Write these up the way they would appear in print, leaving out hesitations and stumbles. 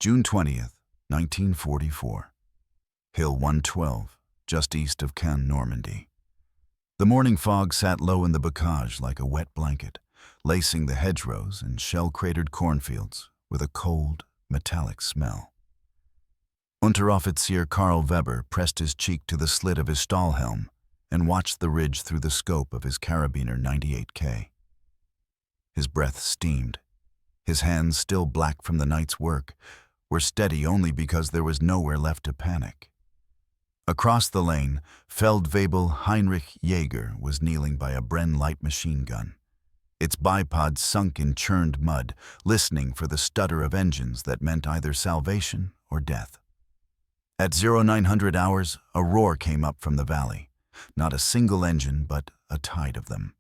June 20th, 1944. Hill 112, just east of Caen, Normandy. The morning fog sat low in the bocage like a wet blanket, lacing the hedgerows and shell-cratered cornfields with a cold, metallic smell. Unteroffizier Karl Weber pressed his cheek to the slit of his Stahlhelm and watched the ridge through the scope of his Karabiner 98K. His breath steamed. His hands, still black from the night's work, were steady only because there was nowhere left to panic. Across the lane, Feldwebel Heinrich Jäger was kneeling by a Bren light machine gun, its bipod sunk in churned mud, listening for the stutter of engines that meant either salvation or death. At 0900 hours, a roar came up from the valley. Not a single engine, but a tide of them.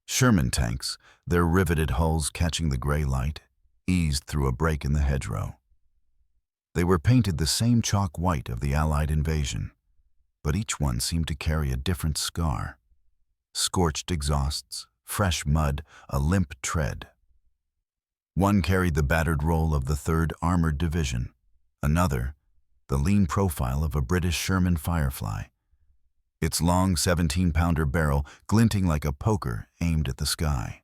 Sherman tanks, their riveted hulls catching the gray light, eased through a break in the hedgerow. They were painted the same chalk white of the Allied invasion, but each one seemed to carry a different scar. Scorched exhausts, fresh mud, a limp tread. One carried the battered roll of the 3rd Armored Division, another, the lean profile of a British Sherman Firefly, its long 17-pounder barrel glinting like a poker aimed at the sky.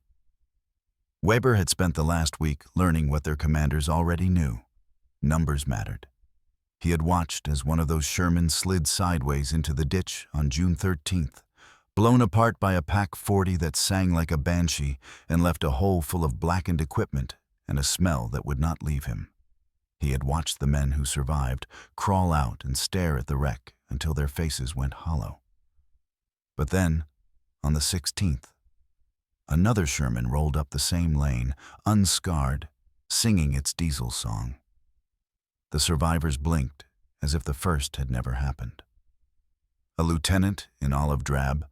Weber had spent the last week learning what their commanders already knew. Numbers mattered. He had watched as one of those Shermans slid sideways into the ditch on June 13th, blown apart by a Pak 40 that sang like a banshee and left a hole full of blackened equipment and a smell that would not leave him. He had watched the men who survived crawl out and stare at the wreck until their faces went hollow. But then, on the 16th, another Sherman rolled up the same lane, unscarred, singing its diesel song. The survivors blinked, as if the first had never happened. A lieutenant in olive drab,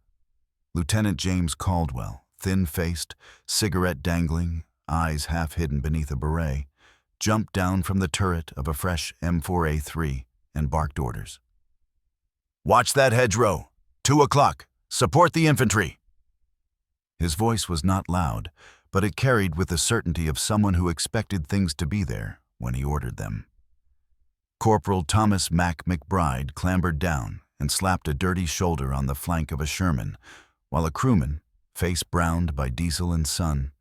Lieutenant James Caldwell, thin-faced, cigarette dangling, eyes half hidden beneath a beret, jumped down from the turret of a fresh M4A3 and barked orders. "Watch that hedgerow! 2 o'clock! Support the infantry!" His voice was not loud, but it carried with the certainty of someone who expected things to be there when he ordered them. Corporal Thomas Mac McBride clambered down and slapped a dirty shoulder on the flank of a Sherman, while a crewman, face browned by diesel and sun,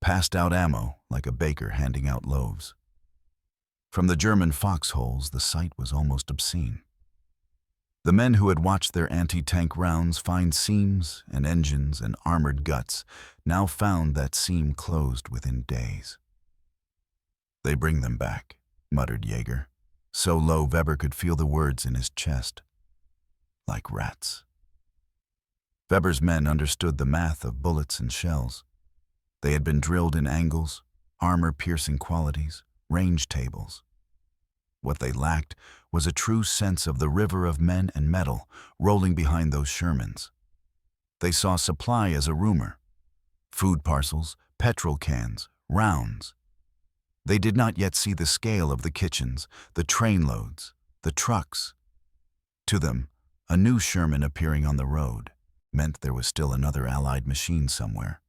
passed out ammo like a baker handing out loaves. From the German foxholes, the sight was almost obscene. The men who had watched their anti-tank rounds find seams and engines and armored guts now found that seam closed within days. "They bring them back," muttered Jäger, so low Weber could feel the words in his chest. "Like rats." Weber's men understood the math of bullets and shells. They had been drilled in angles, armor-piercing qualities, range tables. What they lacked was a true sense of the river of men and metal rolling behind those Shermans. They saw supply as a rumor. Food parcels, petrol cans, rounds. They did not yet see the scale of the kitchens, the trainloads, the trucks. To them, a new Sherman appearing on the road meant there was still another Allied machine somewhere,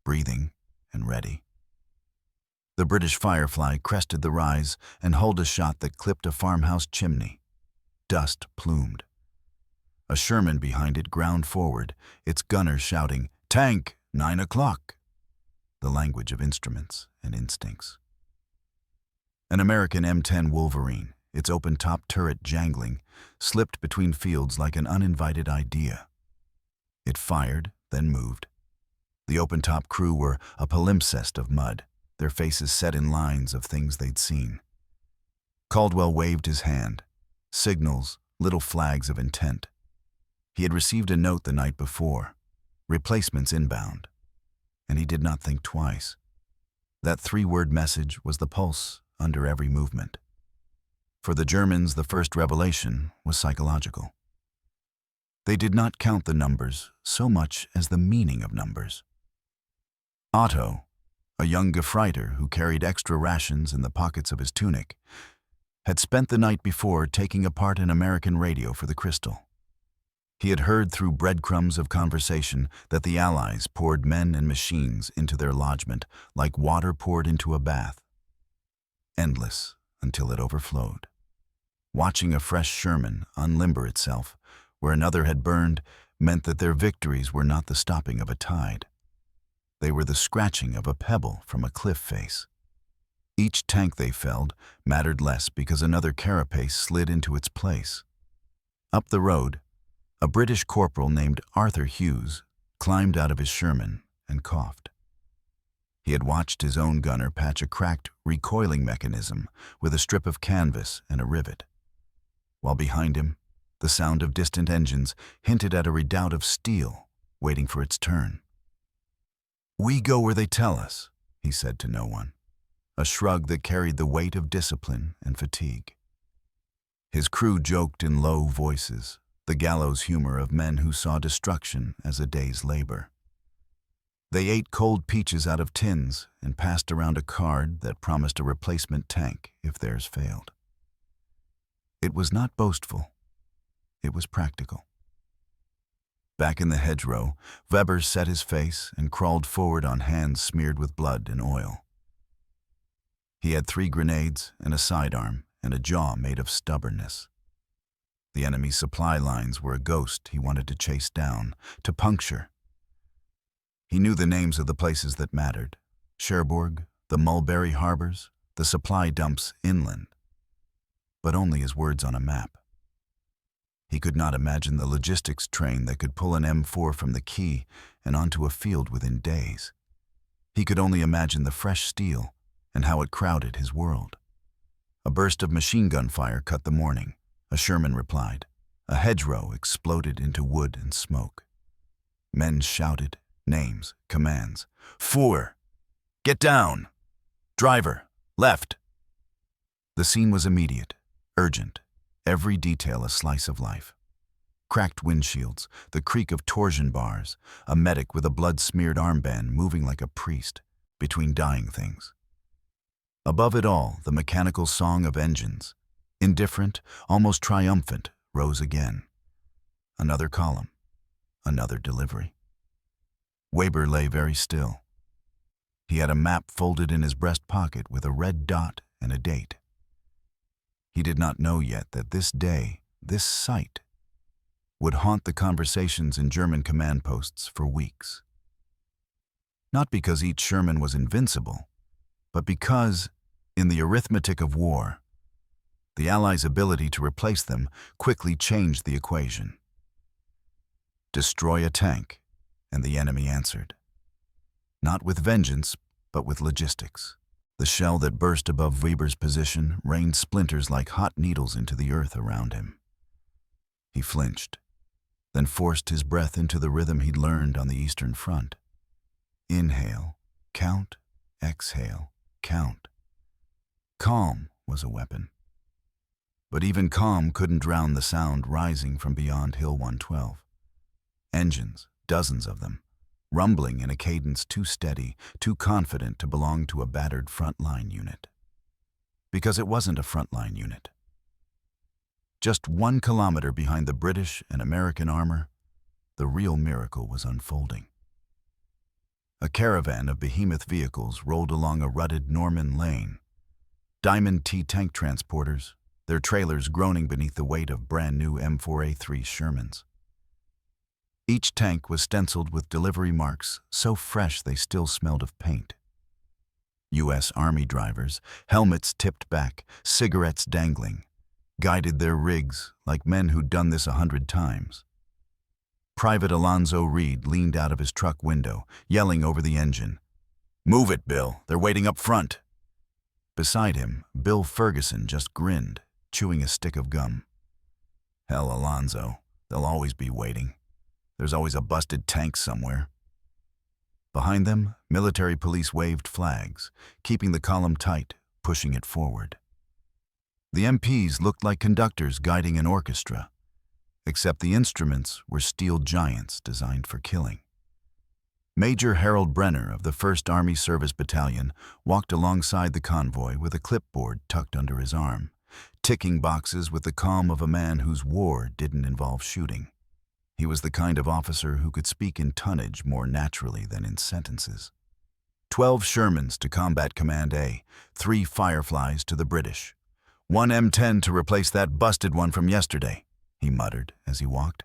breathing and ready. The British Firefly crested the rise and hulled a shot that clipped a farmhouse chimney. Dust plumed. A Sherman behind it ground forward, its gunner shouting, "Tank, 9 o'clock!" the language of instruments and instincts. An American M10 Wolverine, its open-top turret jangling, slipped between fields like an uninvited idea. It fired, then moved. The open-top crew were a palimpsest of mud, their faces set in lines of things they'd seen. Caldwell waved his hand. Signals, little flags of intent. He had received a note the night before. Replacements inbound. And he did not think twice. That 3-word message was the pulse under every movement. For the Germans, the first revelation was psychological. They did not count the numbers so much as the meaning of numbers. Otto, a young Gefreiter who carried extra rations in the pockets of his tunic, had spent the night before taking apart an American radio for the Crystal. He had heard through breadcrumbs of conversation that the Allies poured men and machines into their lodgment like water poured into a bath. Endless, until it overflowed. Watching a fresh Sherman unlimber itself where another had burned meant that their victories were not the stopping of a tide. They were the scratching of a pebble from a cliff face. Each tank they felled mattered less because another carapace slid into its place. Up the road, a British corporal named Arthur Hughes climbed out of his Sherman and coughed. He had watched his own gunner patch a cracked recoiling mechanism with a strip of canvas and a rivet, while behind him, the sound of distant engines hinted at a redoubt of steel waiting for its turn. "We go where they tell us," he said to no one, a shrug that carried the weight of discipline and fatigue. His crew joked in low voices, the gallows humor of men who saw destruction as a day's labor. They ate cold peaches out of tins and passed around a card that promised a replacement tank if theirs failed. It was not boastful. It was practical. Back in the hedgerow, Weber set his face and crawled forward on hands smeared with blood and oil. He had 3 grenades and a sidearm and a jaw made of stubbornness. The enemy's supply lines were a ghost he wanted to chase down, to puncture. He knew the names of the places that mattered: Cherbourg, the Mulberry harbors, the supply dumps inland, but only as words on a map. He could not imagine the logistics train that could pull an M4 from the quay and onto a field within days. He could only imagine the fresh steel and how it crowded his world. A burst of machine gun fire cut the morning. A Sherman replied. A hedgerow exploded into wood and smoke. Men shouted, names, commands. "Fuhr! Get down! Driver! Left!" The scene was immediate, urgent, every detail a slice of life. Cracked windshields, the creak of torsion bars, a medic with a blood-smeared armband moving like a priest between dying things. Above it all, the mechanical song of engines, indifferent, almost triumphant, rose again. Another column, another delivery. Weber lay very still. He had a map folded in his breast pocket with a red dot and a date. He did not know yet that this day, this sight, would haunt the conversations in German command posts for weeks. Not because each Sherman was invincible, but because, in the arithmetic of war, the Allies' ability to replace them quickly changed the equation. Destroy a tank, and the enemy answered. Not with vengeance, but with logistics. The shell that burst above Weber's position rained splinters like hot needles into the earth around him. He flinched, then forced his breath into the rhythm he'd learned on the Eastern Front. Inhale, count, exhale, count. Calm was a weapon. But even calm couldn't drown the sound rising from beyond Hill 112. Engines, dozens of them, rumbling in a cadence too steady, too confident to belong to a battered frontline unit. Because it wasn't a frontline unit. Just 1 kilometer behind the British and American armor, the real miracle was unfolding. A caravan of behemoth vehicles rolled along a rutted Norman lane. Diamond T tank transporters, their trailers groaning beneath the weight of brand-new M4A3 Shermans. Each tank was stenciled with delivery marks so fresh they still smelled of paint. U.S. Army drivers, helmets tipped back, cigarettes dangling, guided their rigs like men who'd done this 100 times. Private Alonzo Reed leaned out of his truck window, yelling over the engine, "Move it, Bill, they're waiting up front." Beside him, Bill Ferguson just grinned, chewing a stick of gum. "Hell, Alonzo, they'll always be waiting. There's always a busted tank somewhere." Behind them, military police waved flags, keeping the column tight, pushing it forward. The MPs looked like conductors guiding an orchestra, except the instruments were steel giants designed for killing. Major Harold Brenner of the 1st Army Service Battalion walked alongside the convoy with a clipboard tucked under his arm, ticking boxes with the calm of a man whose war didn't involve shooting. He was the kind of officer who could speak in tonnage more naturally than in sentences. 12 Shermans to Combat Command A, 3 Fireflies to the British. "One M10 to replace that busted one from yesterday," he muttered as he walked.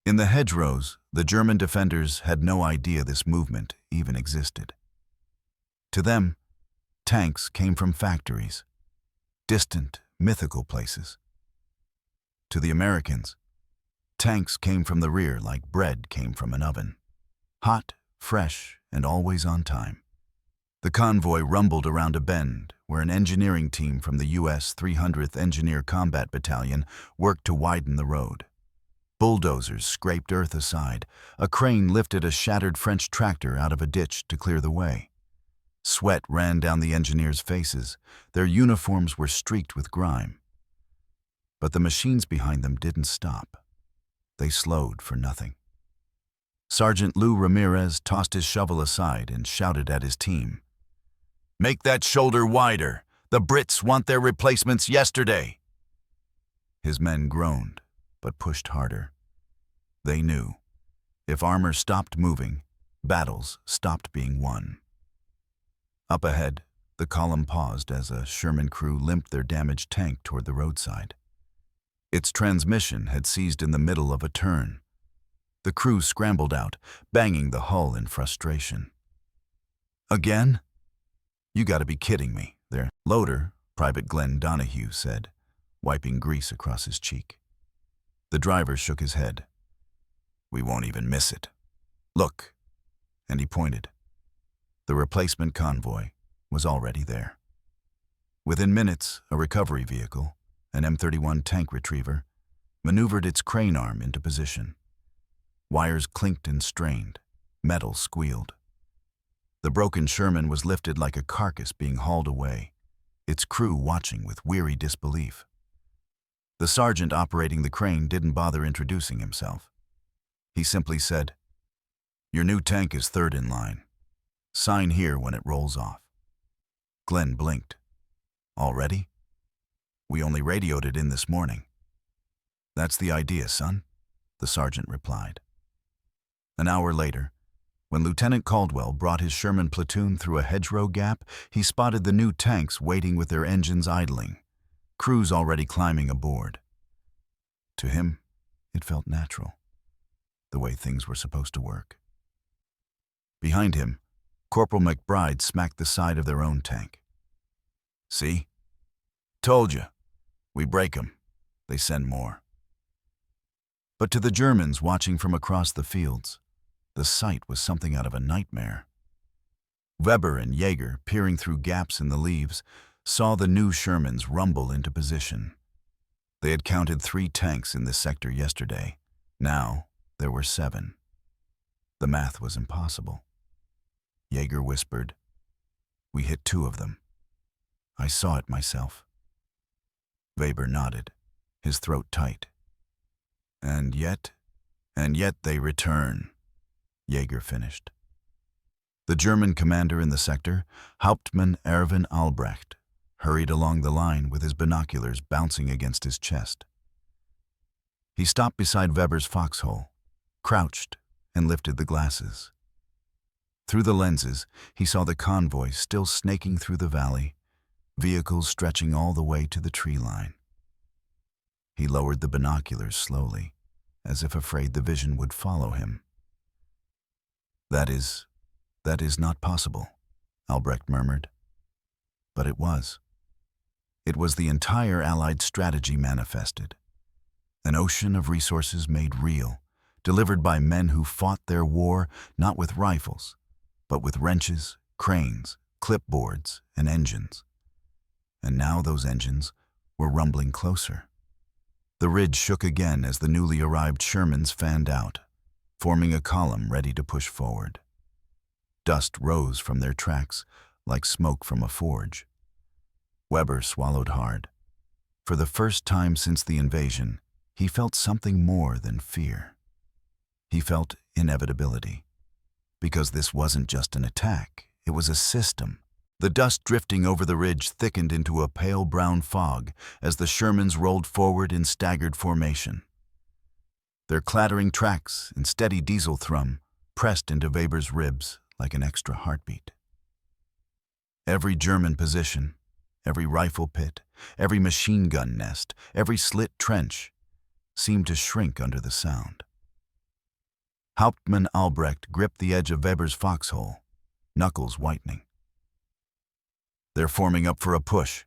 In the hedgerows, the German defenders had no idea this movement even existed. To them, tanks came from factories, distant, mythical places. To the Americans, tanks came from the rear like bread came from an oven. Hot, fresh, and always on time. The convoy rumbled around a bend where an engineering team from the U.S. 300th Engineer Combat Battalion worked to widen the road. Bulldozers scraped earth aside. A crane lifted a shattered French tractor out of a ditch to clear the way. Sweat ran down the engineers' faces. Their uniforms were streaked with grime. But the machines behind them didn't stop. They slowed for nothing. Sergeant Lou Ramirez tossed his shovel aside and shouted at his team, "Make that shoulder wider. The Brits want their replacements yesterday." His men groaned, but pushed harder. They knew, if armor stopped moving, battles stopped being won. Up ahead, the column paused as a Sherman crew limped their damaged tank toward the roadside. Its transmission had seized in the middle of a turn. The crew scrambled out, banging the hull in frustration. "Again? You gotta be kidding me." Their loader, Private Glenn Donahue said, wiping grease across his cheek. The driver shook his head. "We won't even miss it. Look," and he pointed. The replacement convoy was already there. Within minutes, a recovery vehicle, an M31 tank retriever, maneuvered its crane arm into position. Wires clinked and strained. Metal squealed. The broken Sherman was lifted like a carcass being hauled away, its crew watching with weary disbelief. The sergeant operating the crane didn't bother introducing himself. He simply said, "Your new tank is third in line. Sign here when it rolls off." Glenn blinked. "Already? We only radioed it in this morning." "That's the idea, son," the sergeant replied. An hour later, when Lieutenant Caldwell brought his Sherman platoon through a hedgerow gap, he spotted the new tanks waiting with their engines idling, crews already climbing aboard. To him, it felt natural, the way things were supposed to work. Behind him, Corporal McBride smacked the side of their own tank. "See? Told you. We break 'em. They send more." But to the Germans watching from across the fields, the sight was something out of a nightmare. Weber and Jaeger, peering through gaps in the leaves, saw the new Shermans rumble into position. They had counted 3 tanks in this sector yesterday. Now, there were 7. The math was impossible. Jaeger whispered, "We hit 2 of them. I saw it myself." Weber nodded, his throat tight. And yet they return," Jaeger finished. The German commander in the sector, Hauptmann Erwin Albrecht, hurried along the line with his binoculars bouncing against his chest. He stopped beside Weber's foxhole, crouched, and lifted the glasses. Through the lenses, he saw the convoy still snaking through the valley, vehicles stretching all the way to the tree line. He lowered the binoculars slowly, as if afraid the vision would follow him. That is not possible," Albrecht murmured. But it was. It was the entire Allied strategy manifested. An ocean of resources made real, delivered by men who fought their war not with rifles, but with wrenches, cranes, clipboards, and engines. And now those engines were rumbling closer. The ridge shook again as the newly arrived Shermans fanned out, forming a column ready to push forward. Dust rose from their tracks like smoke from a forge. Weber swallowed hard. For the first time since the invasion, he felt something more than fear. He felt inevitability. Because this wasn't just an attack, it was a system. The dust drifting over the ridge thickened into a pale brown fog as the Shermans rolled forward in staggered formation. Their clattering tracks and steady diesel thrum pressed into Weber's ribs like an extra heartbeat. Every German position, every rifle pit, every machine gun nest, every slit trench seemed to shrink under the sound. Hauptmann Albrecht gripped the edge of Weber's foxhole, knuckles whitening. "They're forming up for a push.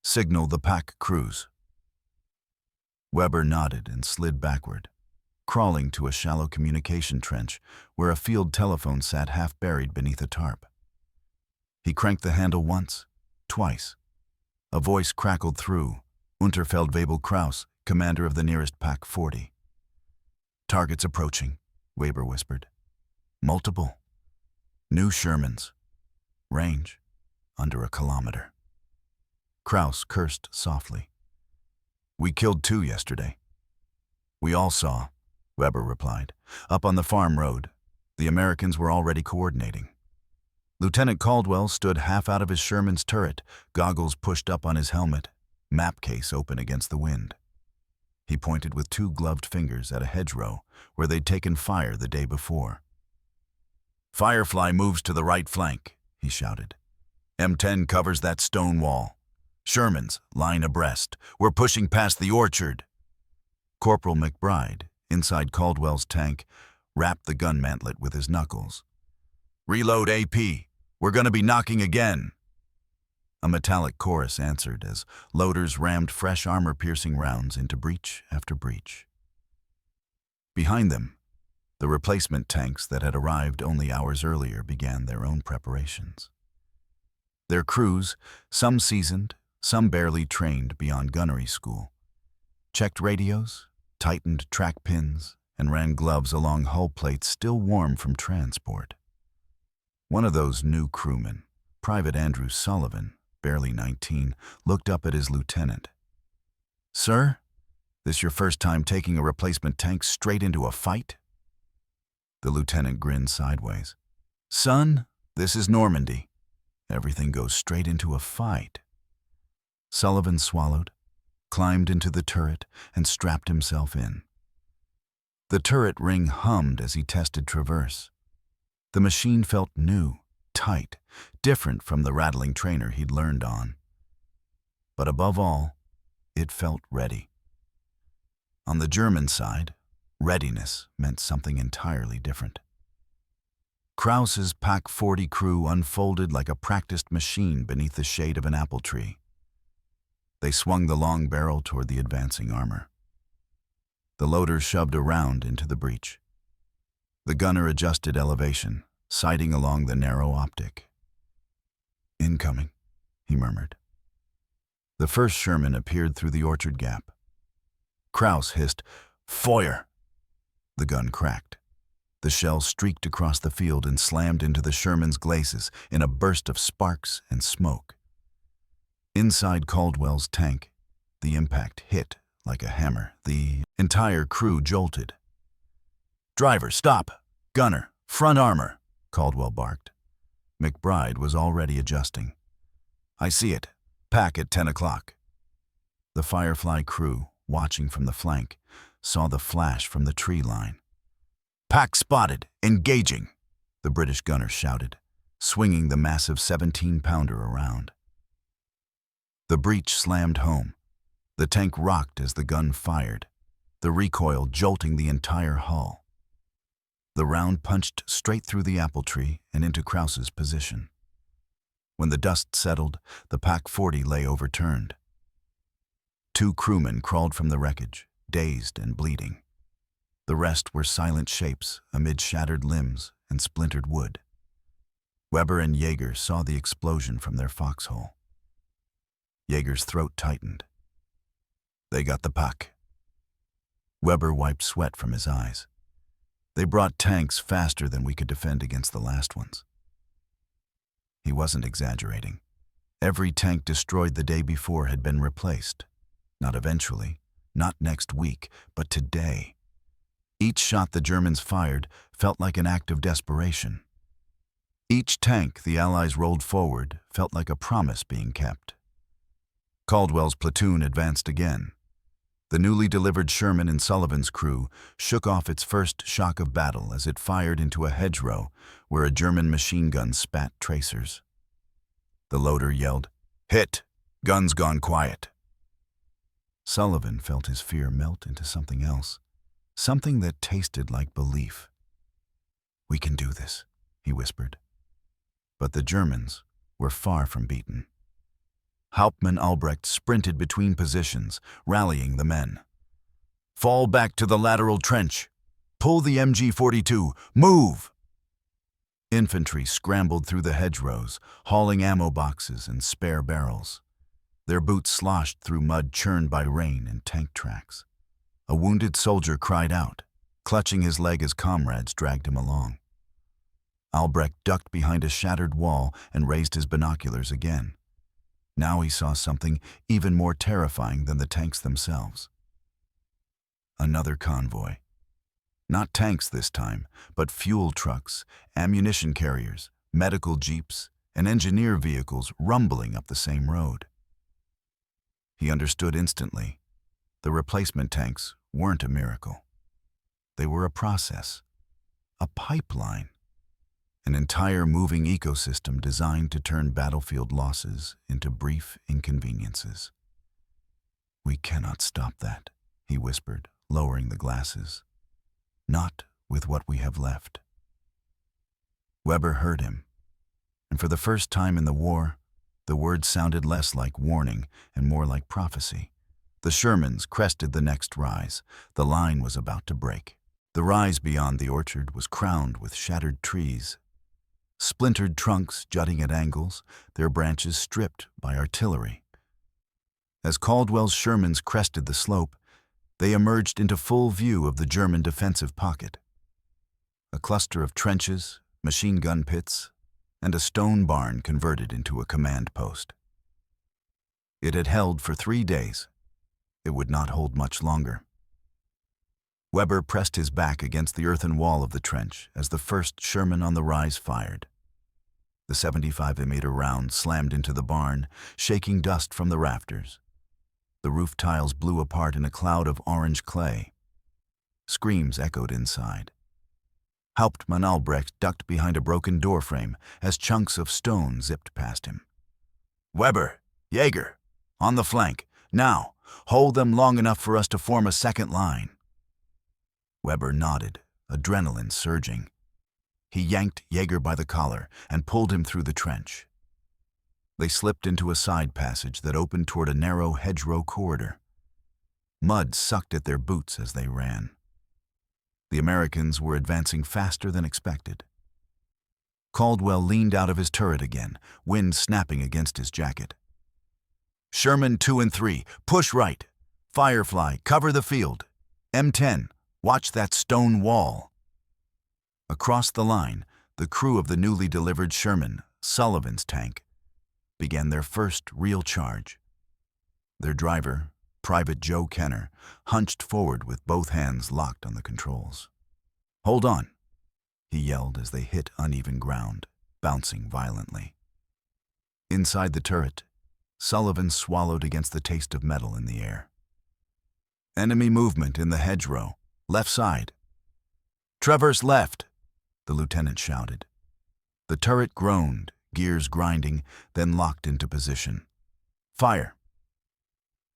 Signal the pack crews." Weber nodded and slid backward, crawling to a shallow communication trench where a field telephone sat half buried beneath a tarp. He cranked the handle once, twice. A voice crackled through, Unterfeldwebel Kraus, commander of the nearest Pack 40. "Targets approaching," Weber whispered. "Multiple. New Shermans. Range, under a kilometer." Kraus cursed softly. "We killed 2 yesterday." "We all saw," Weber replied. "Up on the farm road. The Americans were already coordinating." Lieutenant Caldwell stood half out of his Sherman's turret, goggles pushed up on his helmet, map case open against the wind. He pointed with 2 gloved fingers at a hedgerow where they'd taken fire the day before. "Firefly moves to the right flank," he shouted. "M10 covers that stone wall. Shermans, line abreast. We're pushing past the orchard." Corporal McBride, inside Caldwell's tank, rapped the gun mantlet with his knuckles. "Reload AP. We're gonna be knocking again." A metallic chorus answered as loaders rammed fresh armor-piercing rounds into breach after breach. Behind them, the replacement tanks that had arrived only hours earlier began their own preparations. Their crews, some seasoned, some barely trained beyond gunnery school, checked radios, tightened track pins, and ran gloves along hull plates still warm from transport. One of those new crewmen, Private Andrew Sullivan, barely 19, looked up at his lieutenant. "Sir, this your first time taking a replacement tank straight into a fight?" The lieutenant grinned sideways. "Son, this is Normandy. Everything goes straight into a fight." Sullivan swallowed, climbed into the turret, and strapped himself in. The turret ring hummed as he tested traverse. The machine felt new, tight, different from the rattling trainer he'd learned on. But above all, it felt ready. On the German side, readiness meant something entirely different. Kraus's Pack 40 crew unfolded like a practiced machine beneath the shade of an apple tree. They swung the long barrel toward the advancing armor. The loader shoved a round into the breech. The gunner adjusted elevation, sighting along the narrow optic. "Incoming," he murmured. The first Sherman appeared through the orchard gap. Kraus hissed, "Feuer!" The gun cracked. The shell streaked across the field and slammed into the Sherman's glacis in a burst of sparks and smoke. Inside Caldwell's tank, the impact hit like a hammer. The entire crew jolted. "Driver, stop! Gunner, front armor!" Caldwell barked. McBride was already adjusting. "I see it. Pack at 10 o'clock. The Firefly crew, watching from the flank, saw the flash from the tree line. "Pack spotted! Engaging!" the British gunner shouted, swinging the massive 17-pounder around. The breech slammed home. The tank rocked as the gun fired, the recoil jolting the entire hull. The round punched straight through the apple tree and into Kraus's position. When the dust settled, the Pack 40 lay overturned. 2 crewmen crawled from the wreckage, dazed and bleeding. The rest were silent shapes amid shattered limbs and splintered wood. Weber and Jaeger saw the explosion from their foxhole. Jaeger's throat tightened. "They got the Pack." Weber wiped sweat from his eyes. "They brought tanks faster than we could defend against the last ones." He wasn't exaggerating. Every tank destroyed the day before had been replaced. Not eventually, not next week, but today. Each shot the Germans fired felt like an act of desperation. Each tank the Allies rolled forward felt like a promise being kept. Caldwell's platoon advanced again. The newly delivered Sherman and Sullivan's crew shook off its first shock of battle as it fired into a hedgerow where a German machine gun spat tracers. The loader yelled, "Hit!" Guns gone quiet. Sullivan felt his fear melt into something else, something that tasted like belief. "We can do this," he whispered. But the Germans were far from beaten. Hauptmann Albrecht sprinted between positions, rallying the men. "Fall back to the lateral trench. Pull the MG-42. Move!" Infantry scrambled through the hedgerows, hauling ammo boxes and spare barrels. Their boots sloshed through mud churned by rain and tank tracks. A wounded soldier cried out, clutching his leg as comrades dragged him along. Albrecht ducked behind a shattered wall and raised his binoculars again. Now he saw something even more terrifying than the tanks themselves. Another convoy. Not tanks this time, but fuel trucks, ammunition carriers, medical jeeps, and engineer vehicles rumbling up the same road. He understood instantly. The replacement tanks weren't a miracle. They were a process, a pipeline, an entire moving ecosystem designed to turn battlefield losses into brief inconveniences. "We cannot stop that," he whispered, lowering the glasses. "Not with what we have left." Weber heard him, and for the first time in the war, the words sounded less like warning and more like prophecy. The Shermans crested the next rise. The line was about to break. The rise beyond the orchard was crowned with shattered trees, splintered trunks jutting at angles, their branches stripped by artillery. As Caldwell's Shermans crested the slope, they emerged into full view of the German defensive pocket. A cluster of trenches, machine gun pits, and a stone barn converted into a command post. It had held for 3 days. It would not hold much longer. Weber pressed his back against the earthen wall of the trench as the first Sherman on the rise fired. The 75mm round slammed into the barn, shaking dust from the rafters. The roof tiles blew apart in a cloud of orange clay. Screams echoed inside. Hauptmann Albrecht ducked behind a broken doorframe as chunks of stone zipped past him. "Weber, Jaeger, on the flank. Now, hold them long enough for us to form a second line." Weber nodded, adrenaline surging. He yanked Jaeger by the collar and pulled him through the trench. They slipped into a side passage that opened toward a narrow hedgerow corridor. Mud sucked at their boots as they ran. The Americans were advancing faster than expected. Caldwell leaned out of his turret again, wind snapping against his jacket. "Sherman 2 and 3, push right. Firefly, cover the field. M10, watch that stone wall." Across the line, the crew of the newly delivered Sherman, Sullivan's tank, began their first real charge. Their driver, Private Joe Kenner, hunched forward with both hands locked on the controls. "Hold on," he yelled as they hit uneven ground, bouncing violently. Inside the turret, Sullivan swallowed against the taste of metal in the air. "Enemy movement in the hedgerow, left side." "Traverse left," the lieutenant shouted. The turret groaned, gears grinding, then locked into position. "Fire."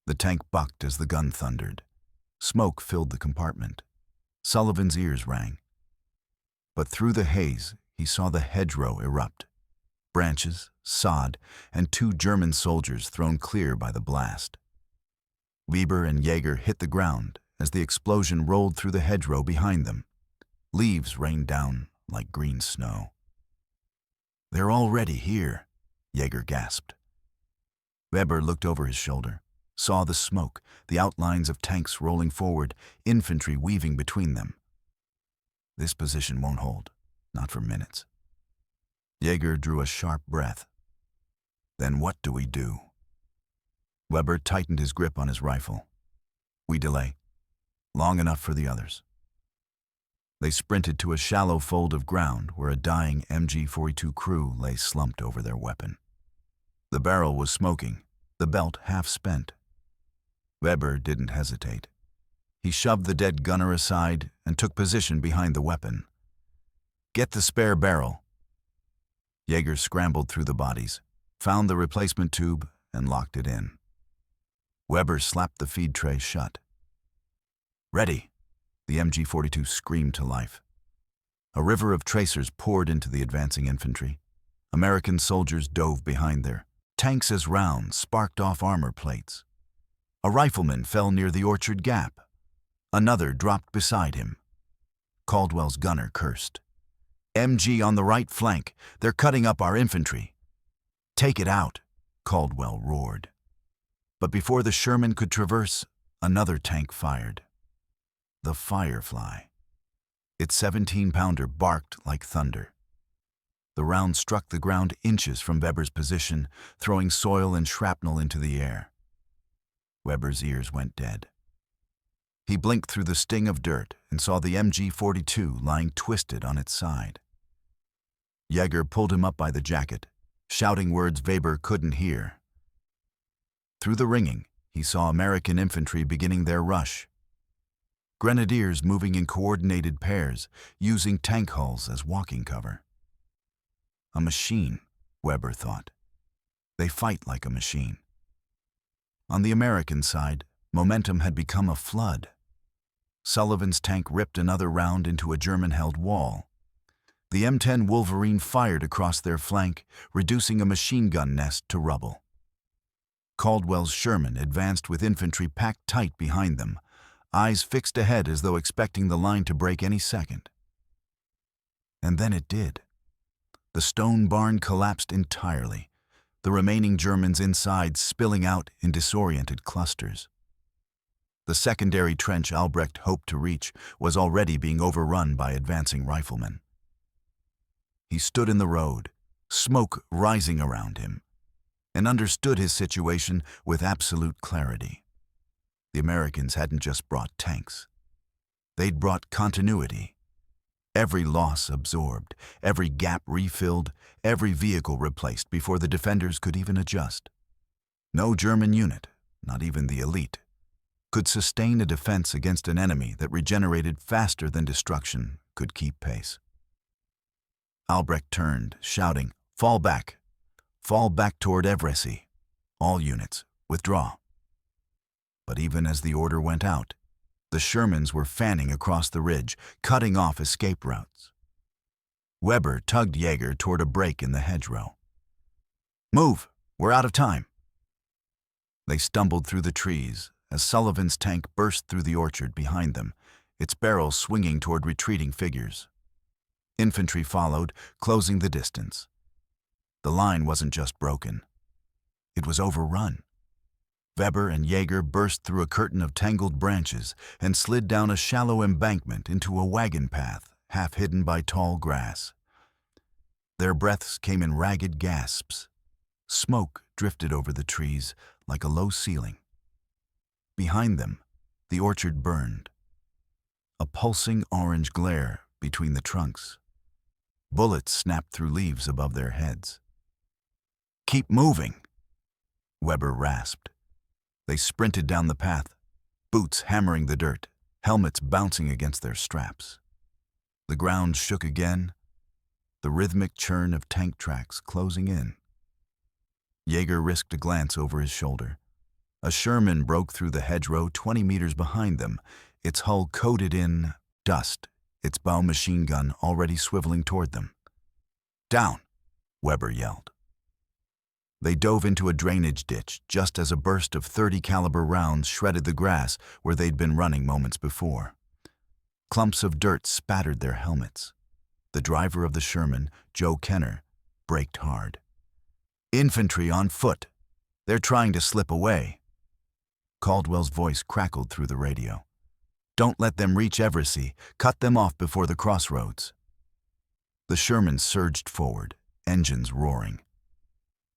The tank bucked as the gun thundered. Smoke filled the compartment. Sullivan's ears rang. But through the haze, he saw the hedgerow erupt. Branches, sod, and 2 German soldiers thrown clear by the blast. Weber and Jaeger hit the ground as the explosion rolled through the hedgerow behind them. Leaves rained down like green snow. "They're already here," Jaeger gasped. Weber looked over his shoulder, saw the smoke, the outlines of tanks rolling forward, infantry weaving between them. "This position won't hold, not for minutes." Jaeger drew a sharp breath. "Then what do we do?" Weber tightened his grip on his rifle. "We delay. Long enough for the others." They sprinted to a shallow fold of ground where a dying MG-42 crew lay slumped over their weapon. The barrel was smoking, the belt half spent. Weber didn't hesitate. He shoved the dead gunner aside and took position behind the weapon. "Get the spare barrel." Jaeger scrambled through the bodies, found the replacement tube, and locked it in. Weber slapped the feed tray shut. "Ready!" The MG-42 screamed to life. A river of tracers poured into the advancing infantry. American soldiers dove behind their tanks as rounds sparked off armor plates. A rifleman fell near the orchard gap. Another dropped beside him. Caldwell's gunner cursed. "MG on the right flank. They're cutting up our infantry." "Take it out," Caldwell roared. But before the Sherman could traverse, another tank fired. The Firefly. Its 17-pounder barked like thunder. The round struck the ground inches from Weber's position, throwing soil and shrapnel into the air. Weber's ears went dead. He blinked through the sting of dirt and saw the MG-42 lying twisted on its side. Jaeger pulled him up by the jacket, shouting words Weber couldn't hear. Through the ringing, he saw American infantry beginning their rush. Grenadiers moving in coordinated pairs, using tank hulls as walking cover. A machine, Weber thought. They fight like a machine. On the American side, momentum had become a flood. Sullivan's tank ripped another round into a German-held wall. The M10 Wolverine fired across their flank, reducing a machine gun nest to rubble. Caldwell's Sherman advanced with infantry packed tight behind them, eyes fixed ahead as though expecting the line to break any second. And then it did. The stone barn collapsed entirely, the remaining Germans inside spilling out in disoriented clusters. The secondary trench Albrecht hoped to reach was already being overrun by advancing riflemen. He stood in the road, smoke rising around him, and understood his situation with absolute clarity. The Americans hadn't just brought tanks. They'd brought continuity. Every loss absorbed, every gap refilled, every vehicle replaced before the defenders could even adjust. No German unit, not even the elite, could sustain a defense against an enemy that regenerated faster than destruction could keep pace. Albrecht turned, shouting, fall back toward Évrecy. All units, withdraw." But even as the order went out, the Shermans were fanning across the ridge, cutting off escape routes. Weber tugged Jaeger toward a break in the hedgerow. "Move! We're out of time!" They stumbled through the trees as Sullivan's tank burst through the orchard behind them, its barrel swinging toward retreating figures. Infantry followed, closing the distance. The line wasn't just broken. It was overrun. Weber and Jaeger burst through a curtain of tangled branches and slid down a shallow embankment into a wagon path, half hidden by tall grass. Their breaths came in ragged gasps. Smoke drifted over the trees like a low ceiling. Behind them, the orchard burned. A pulsing orange glare between the trunks. Bullets snapped through leaves above their heads. "Keep moving," Weber rasped. They sprinted down the path, boots hammering the dirt, helmets bouncing against their straps. The ground shook again, the rhythmic churn of tank tracks closing in. Jaeger risked a glance over his shoulder. A Sherman broke through the hedgerow 20 meters behind them, its hull coated in dust, its bow machine gun already swiveling toward them. "Down!" Weber yelled. They dove into a drainage ditch just as a burst of .30 caliber rounds shredded the grass where they'd been running moments before. Clumps of dirt spattered their helmets. The driver of the Sherman, Joe Kenner, braked hard. "Infantry on foot! They're trying to slip away!" Caldwell's voice crackled through the radio. "Don't let them reach Évrecy. Cut them off before the crossroads." The Sherman surged forward, engines roaring.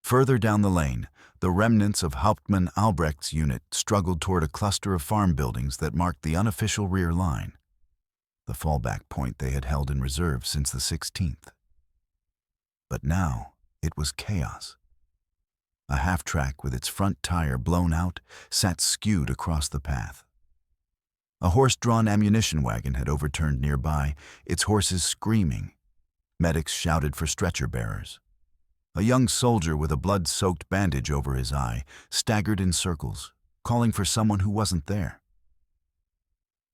Further down the lane, the remnants of Hauptmann Albrecht's unit struggled toward a cluster of farm buildings that marked the unofficial rear line, the fallback point they had held in reserve since the 16th. But now it was chaos. A half-track with its front tire blown out sat skewed across the path. A horse-drawn ammunition wagon had overturned nearby, its horses screaming. Medics shouted for stretcher bearers. A young soldier with a blood-soaked bandage over his eye staggered in circles, calling for someone who wasn't there.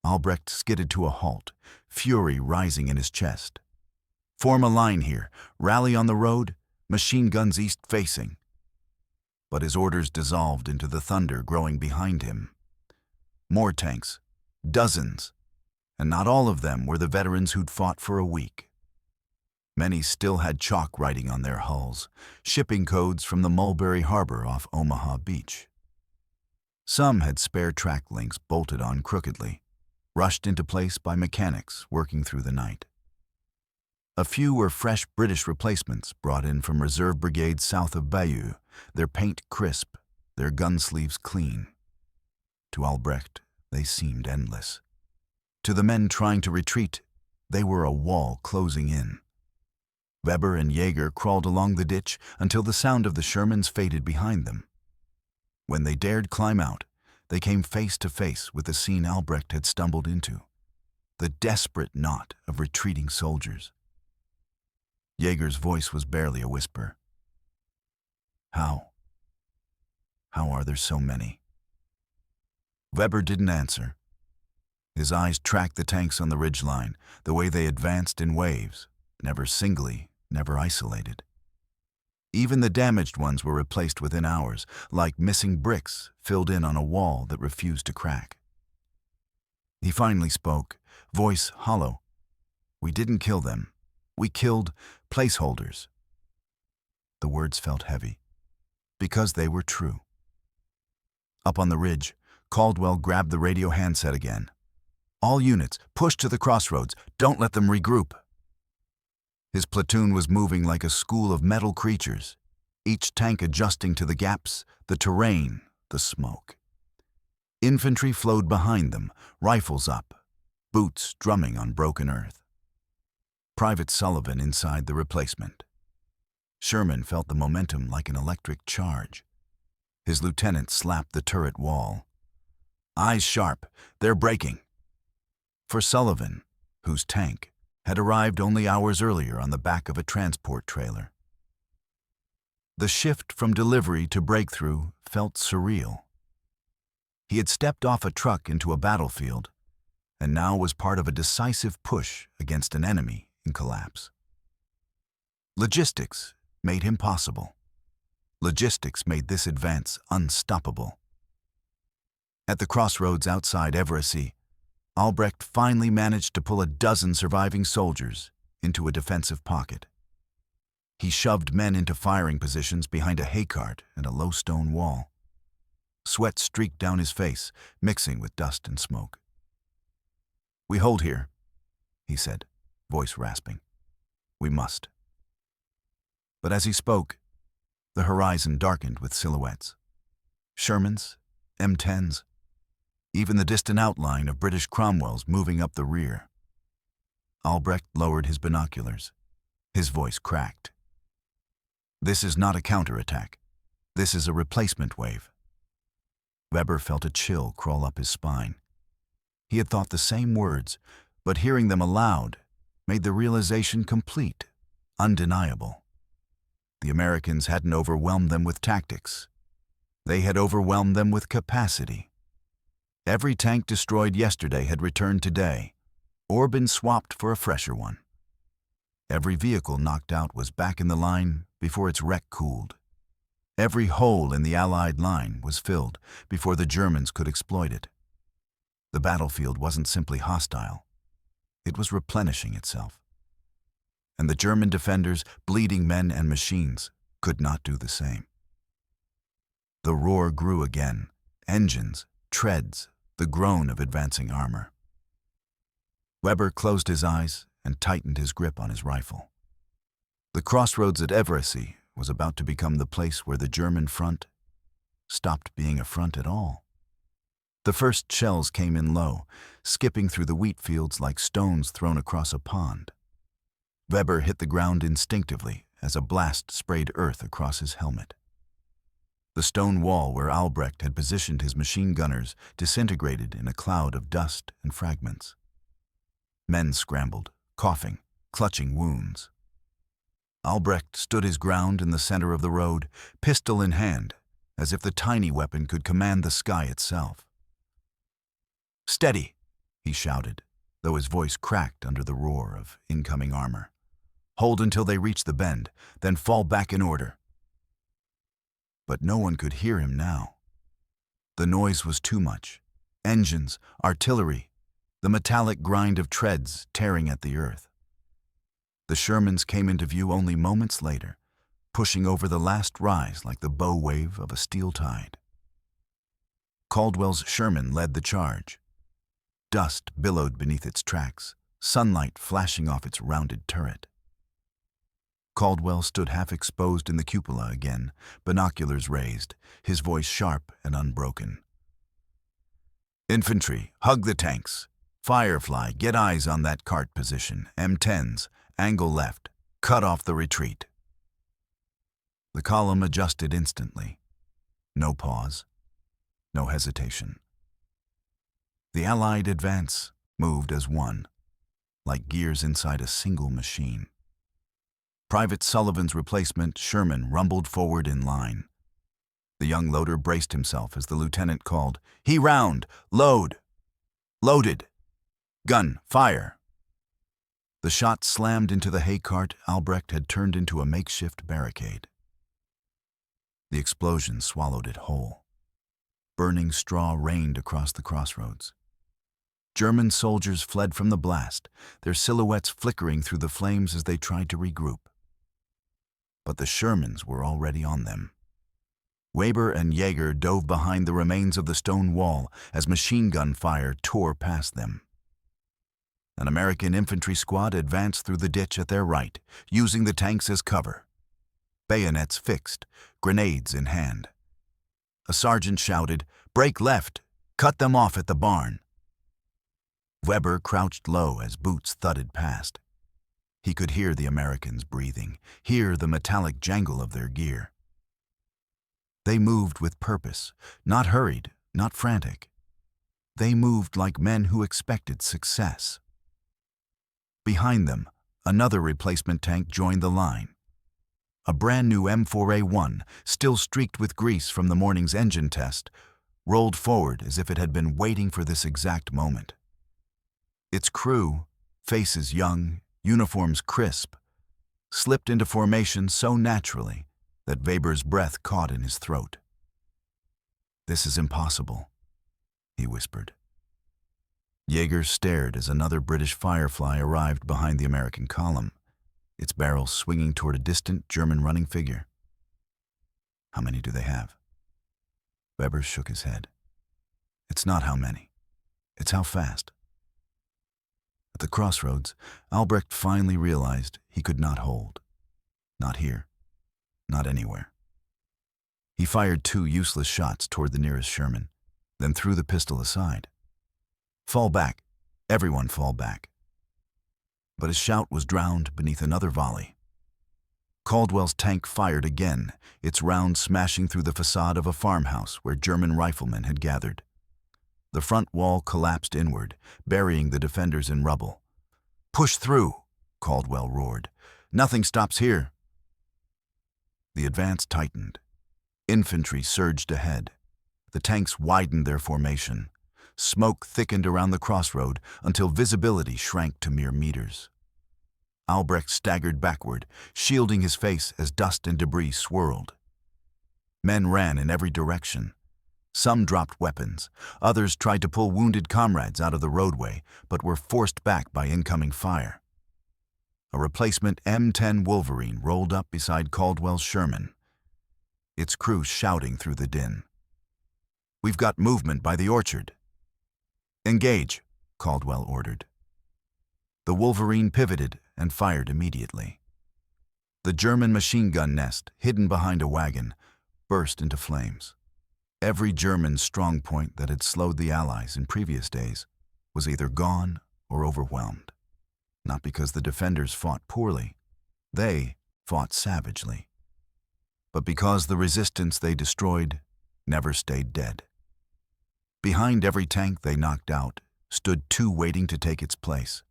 Albrecht skidded to a halt, fury rising in his chest. "Form a line here, rally on the road, machine guns east-facing." But his orders dissolved into the thunder growing behind him. More tanks, dozens, and not all of them were the veterans who'd fought for a week. Many still had chalk writing on their hulls, shipping codes from the Mulberry Harbor off Omaha Beach. Some had spare track links bolted on crookedly, rushed into place by mechanics working through the night. A few were fresh British replacements brought in from reserve brigades south of Bayeux, their paint crisp, their gun sleeves clean. To Albrecht, they seemed endless. To the men trying to retreat, they were a wall closing in. Weber and Jaeger crawled along the ditch until the sound of the Shermans faded behind them. When they dared climb out, they came face to face with the scene Albrecht had stumbled into, the desperate knot of retreating soldiers. Jaeger's voice was barely a whisper. How are there so many?" Weber didn't answer. His eyes tracked the tanks on the ridgeline, the way they advanced in waves, never singly, never isolated. Even the damaged ones were replaced within hours, like missing bricks filled in on a wall that refused to crack. He finally spoke, voice hollow. "We didn't kill them. We killed placeholders." The words felt heavy, because they were true. Up on the ridge, Caldwell grabbed the radio handset again. "All units, push to the crossroads. Don't let them regroup." His platoon was moving like a school of metal creatures, each tank adjusting to the gaps, the terrain, the smoke. Infantry flowed behind them, rifles up, boots drumming on broken earth. Private Sullivan inside the replacement. Sherman felt the momentum like an electric charge. His lieutenant slapped the turret wall. "Eyes sharp, they're breaking." For Sullivan, whose tank had arrived only hours earlier on the back of a transport trailer. The shift from delivery to breakthrough felt surreal. He had stepped off a truck into a battlefield, and now was part of a decisive push against an enemy in collapse. Logistics made him possible. Logistics made this advance unstoppable. At the crossroads outside Évrecy, Albrecht finally managed to pull a dozen surviving soldiers into a defensive pocket. He shoved men into firing positions behind a hay cart and a low stone wall. Sweat streaked down his face, mixing with dust and smoke. "We hold here," he said, voice rasping. "We must." But as he spoke, the horizon darkened with silhouettes. Shermans, M10s, even the distant outline of British Cromwells moving up the rear. Albrecht lowered his binoculars. His voice cracked. "This is not a counterattack. This is a replacement wave." Weber felt a chill crawl up his spine. He had thought the same words, but hearing them aloud made the realization complete, undeniable. The Americans hadn't overwhelmed them with tactics. They had overwhelmed them with capacity. Every tank destroyed yesterday had returned today, or been swapped for a fresher one. Every vehicle knocked out was back in the line before its wreck cooled. Every hole in the Allied line was filled before the Germans could exploit it. The battlefield wasn't simply hostile. It was replenishing itself. And the German defenders, bleeding men and machines, could not do the same. The roar grew again, engines, treads, the groan of advancing armor. Weber closed his eyes and tightened his grip on his rifle. The crossroads at Évrecy was about to become the place where the German front stopped being a front at all. The first shells came in low, skipping through the wheat fields like stones thrown across a pond. Weber hit the ground instinctively as a blast sprayed earth across his helmet. The stone wall where Albrecht had positioned his machine gunners disintegrated in a cloud of dust and fragments. Men scrambled, coughing, clutching wounds. Albrecht stood his ground in the center of the road, pistol in hand, as if the tiny weapon could command the sky itself. "Steady," he shouted, though his voice cracked under the roar of incoming armor. "Hold until they reach the bend, then fall back in order." But no one could hear him now. The noise was too much. Engines, artillery, the metallic grind of treads tearing at the earth. The Shermans came into view only moments later, pushing over the last rise like the bow wave of a steel tide. Caldwell's Sherman led the charge. Dust billowed beneath its tracks, sunlight flashing off its rounded turret. Caldwell stood half-exposed in the cupola again, binoculars raised, his voice sharp and unbroken. "Infantry, hug the tanks. Firefly, get eyes on that cart position. M10s, angle left. Cut off the retreat." The column adjusted instantly. No pause. No hesitation. The Allied advance moved as one, like gears inside a single machine. Private Sullivan's replacement, Sherman, rumbled forward in line. The young loader braced himself as the lieutenant called, "He round! Load! Loaded! Gun, fire!" The shot slammed into the hay cart Albrecht had turned into a makeshift barricade. The explosion swallowed it whole. Burning straw rained across the crossroads. German soldiers fled from the blast, their silhouettes flickering through the flames as they tried to regroup. But the Shermans were already on them. Weber and Jaeger dove behind the remains of the stone wall as machine gun fire tore past them. An American infantry squad advanced through the ditch at their right, using the tanks as cover. Bayonets fixed, grenades in hand. A sergeant shouted, "Break left! Cut them off at the barn!" Weber crouched low as boots thudded past. He could hear the Americans breathing, hear the metallic jangle of their gear. They moved with purpose, not hurried, not frantic. They moved like men who expected success. Behind them, another replacement tank joined the line. A brand new M4A1, still streaked with grease from the morning's engine test, rolled forward as if it had been waiting for this exact moment. Its crew, faces young, uniforms crisp, slipped into formation so naturally that Weber's breath caught in his throat. "This is impossible," he whispered. Jaeger stared as another British Firefly arrived behind the American column, its barrel swinging toward a distant German running figure. "How many do they have?" Weber shook his head. "It's not how many. It's how fast." At the crossroads, Albrecht finally realized he could not hold. Not here. Not anywhere. He fired 2 useless shots toward the nearest Sherman, then threw the pistol aside. "Fall back. Everyone fall back." But his shout was drowned beneath another volley. Caldwell's tank fired again, its round smashing through the facade of a farmhouse where German riflemen had gathered. The front wall collapsed inward, burying the defenders in rubble. "Push through," Caldwell roared. "Nothing stops here." The advance tightened. Infantry surged ahead. The tanks widened their formation. Smoke thickened around the crossroad until visibility shrank to mere meters. Albrecht staggered backward, shielding his face as dust and debris swirled. Men ran in every direction. Some dropped weapons. Others tried to pull wounded comrades out of the roadway, but were forced back by incoming fire. A replacement M10 Wolverine rolled up beside Caldwell's Sherman, its crew shouting through the din. "We've got movement by the orchard." "Engage," Caldwell ordered. The Wolverine pivoted and fired immediately. The German machine gun nest, hidden behind a wagon, burst into flames. Every German strong point that had slowed the Allies in previous days was either gone or overwhelmed. Not because the defenders fought poorly. They fought savagely. But because the resistance they destroyed never stayed dead. Behind every tank they knocked out stood 2 waiting to take its place.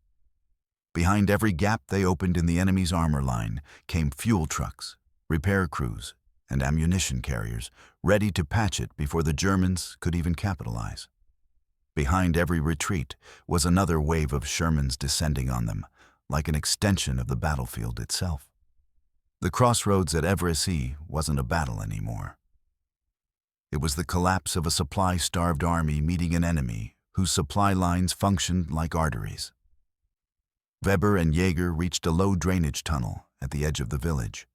Behind every gap they opened in the enemy's armor line came fuel trucks, repair crews, and ammunition carriers, ready to patch it before the Germans could even capitalize. Behind every retreat was another wave of Shermans descending on them, like an extension of the battlefield itself. The crossroads at Évrecy wasn't a battle anymore. It was the collapse of a supply-starved army meeting an enemy whose supply lines functioned like arteries. Weber and Jaeger reached a low drainage tunnel at the edge of the village.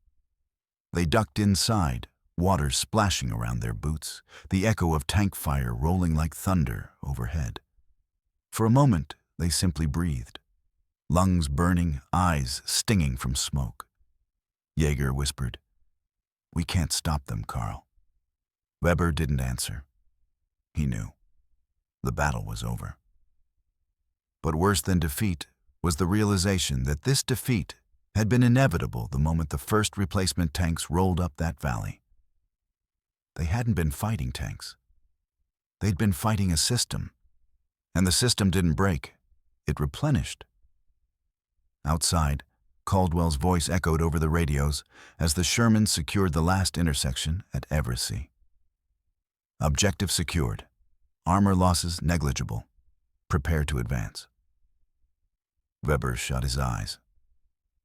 They ducked inside, water splashing around their boots, the echo of tank fire rolling like thunder overhead. For a moment, they simply breathed, lungs burning, eyes stinging from smoke. Jaeger whispered, "We can't stop them, Karl." Weber didn't answer. He knew. The battle was over. But worse than defeat was the realization that this defeat had been inevitable the moment the first replacement tanks rolled up that valley. They hadn't been fighting tanks. They'd been fighting a system. And the system didn't break. It replenished. Outside, Caldwell's voice echoed over the radios as the Shermans secured the last intersection at Évrecy. Objective secured. Armor losses negligible. Prepare to advance. Weber shut his eyes.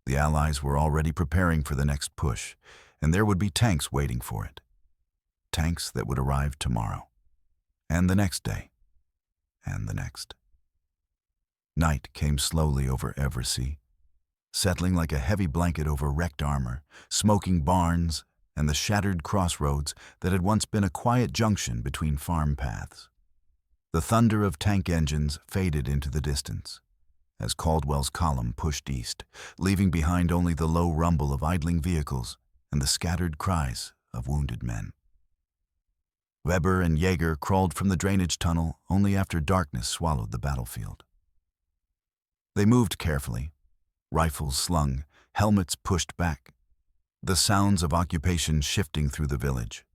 The Allies were already preparing for the next push, and there would be tanks waiting for it. Tanks that would arrive tomorrow, and the next day, and the next. Night came slowly over Évrecy, settling like a heavy blanket over wrecked armor, smoking barns, and the shattered crossroads that had once been a quiet junction between farm paths. The thunder of tank engines faded into the distance as Caldwell's column pushed east, leaving behind only the low rumble of idling vehicles and the scattered cries of wounded men. Weber and Jaeger crawled from the drainage tunnel only after darkness swallowed the battlefield. They moved carefully, rifles slung, helmets pushed back, the sounds of occupation shifting through the village,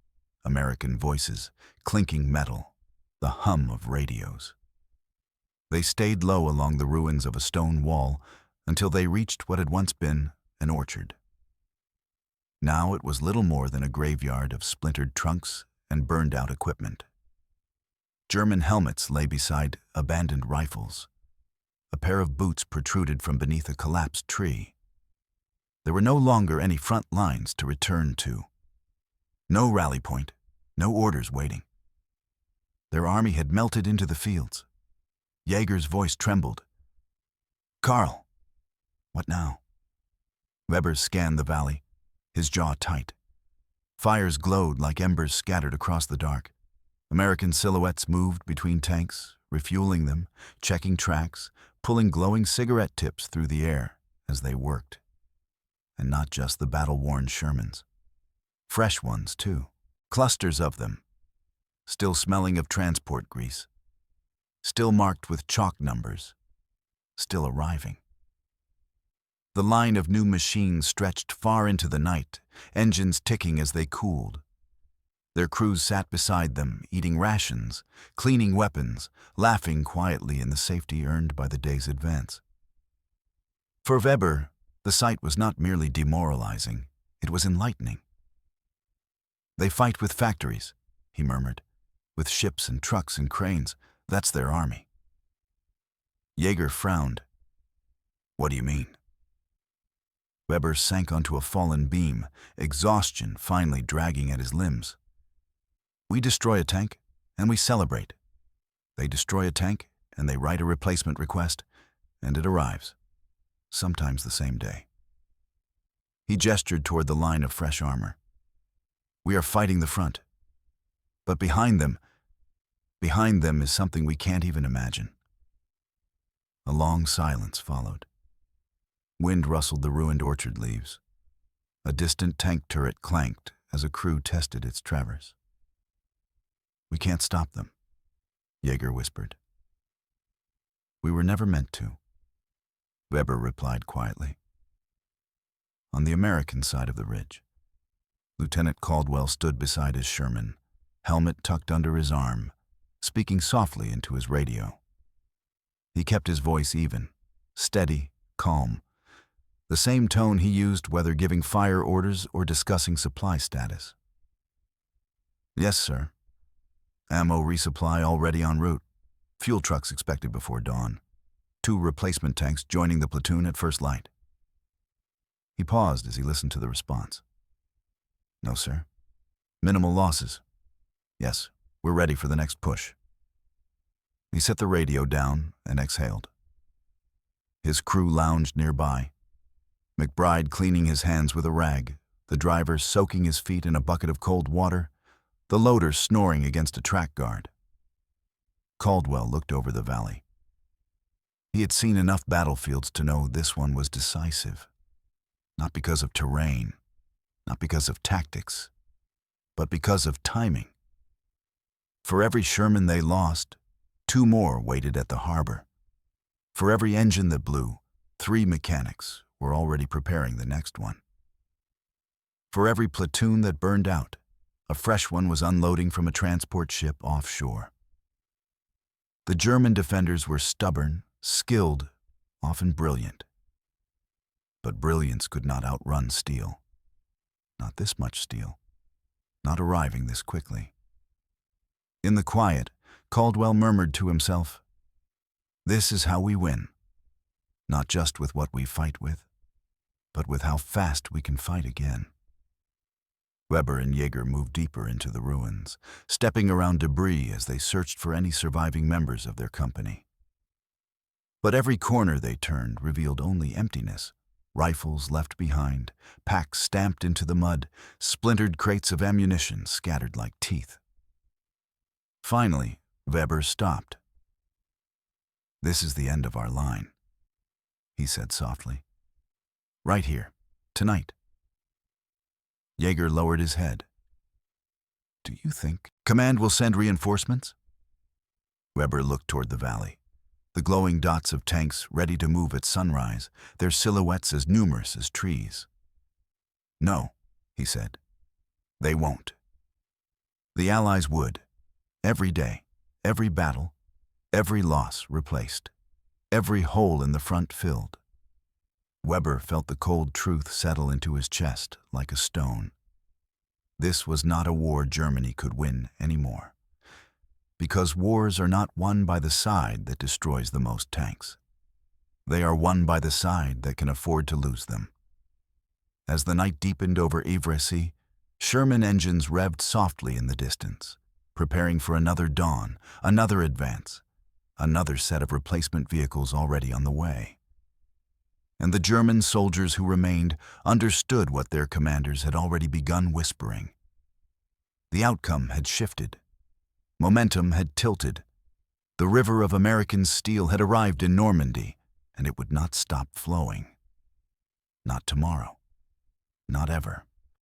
American voices, clinking metal, the hum of radios. They stayed low along the ruins of a stone wall until they reached what had once been an orchard. Now it was little more than a graveyard of splintered trunks and burned-out equipment. German helmets lay beside abandoned rifles. A pair of boots protruded from beneath a collapsed tree. There were no longer any front lines to return to. No rally point, no orders waiting. Their army had melted into the fields. Jaeger's voice trembled. "Karl, what now?" Weber scanned the valley, his jaw tight. Fires glowed like embers scattered across the dark. American silhouettes moved between tanks, refueling them, checking tracks, pulling glowing cigarette tips through the air as they worked. And not just the battle-worn Shermans. Fresh ones, too. Clusters of them. Still smelling of transport grease. Still marked with chalk numbers. Still arriving. The line of new machines stretched far into the night, engines ticking as they cooled. Their crews sat beside them, eating rations, cleaning weapons, laughing quietly in the safety earned by the day's advance. For Weber, the sight was not merely demoralizing, it was enlightening. "They fight with factories," he murmured, "with ships and trucks and cranes. That's their army." Jaeger frowned. "What do you mean?" Weber sank onto a fallen beam, exhaustion finally dragging at his limbs. "We destroy a tank, and we celebrate. They destroy a tank, and they write a replacement request, and it arrives, sometimes the same day." He gestured toward the line of fresh armor. "We are fighting the front. But behind them is something we can't even imagine." A long silence followed. Wind rustled the ruined orchard leaves. A distant tank turret clanked as a crew tested its traverse. "We can't stop them," Jaeger whispered. "We were never meant to," Weber replied quietly. On the American side of the ridge, Lieutenant Caldwell stood beside his Sherman, helmet tucked under his arm, speaking softly into his radio. He kept his voice even, steady, calm, the same tone he used whether giving fire orders or discussing supply status. "Yes, sir. Ammo resupply already en route. Fuel trucks expected before dawn. 2 replacement tanks joining the platoon at first light." He paused as he listened to the response. "No, sir. Minimal losses. Yes, we're ready for the next push." He set the radio down and exhaled. His crew lounged nearby, McBride cleaning his hands with a rag, the driver soaking his feet in a bucket of cold water, the loader snoring against a track guard. Caldwell looked over the valley. He had seen enough battlefields to know this one was decisive. Not because of terrain, not because of tactics, but because of timing. For every Sherman they lost, 2 more waited at the harbor. For every engine that blew, 3 mechanics were already preparing the next one. For every platoon that burned out, a fresh one was unloading from a transport ship offshore. The German defenders were stubborn, skilled, often brilliant. But brilliance could not outrun steel. Not this much steel. Not arriving this quickly. In the quiet, Caldwell murmured to himself, "This is how we win. Not just with what we fight with, but with how fast we can fight again." Weber and Jaeger moved deeper into the ruins, stepping around debris as they searched for any surviving members of their company. But every corner they turned revealed only emptiness, rifles left behind, packs stamped into the mud, splintered crates of ammunition scattered like teeth. Finally, Weber stopped. "This is the end of our line," he said softly. "Right here, tonight." Jaeger lowered his head. "Do you think command will send reinforcements?" Weber looked toward the valley, the glowing dots of tanks ready to move at sunrise, their silhouettes as numerous as trees. "No," he said. "They won't. The Allies would. Every day, every battle, every loss replaced, every hole in the front filled." Weber felt the cold truth settle into his chest like a stone. This was not a war Germany could win anymore. Because wars are not won by the side that destroys the most tanks. They are won by the side that can afford to lose them. As the night deepened over Évrecy, Sherman engines revved softly in the distance, preparing for another dawn, another advance, another set of replacement vehicles already on the way. And the German soldiers who remained understood what their commanders had already begun whispering. The outcome had shifted. Momentum had tilted. The river of American steel had arrived in Normandy, and it would not stop flowing. Not tomorrow. Not ever.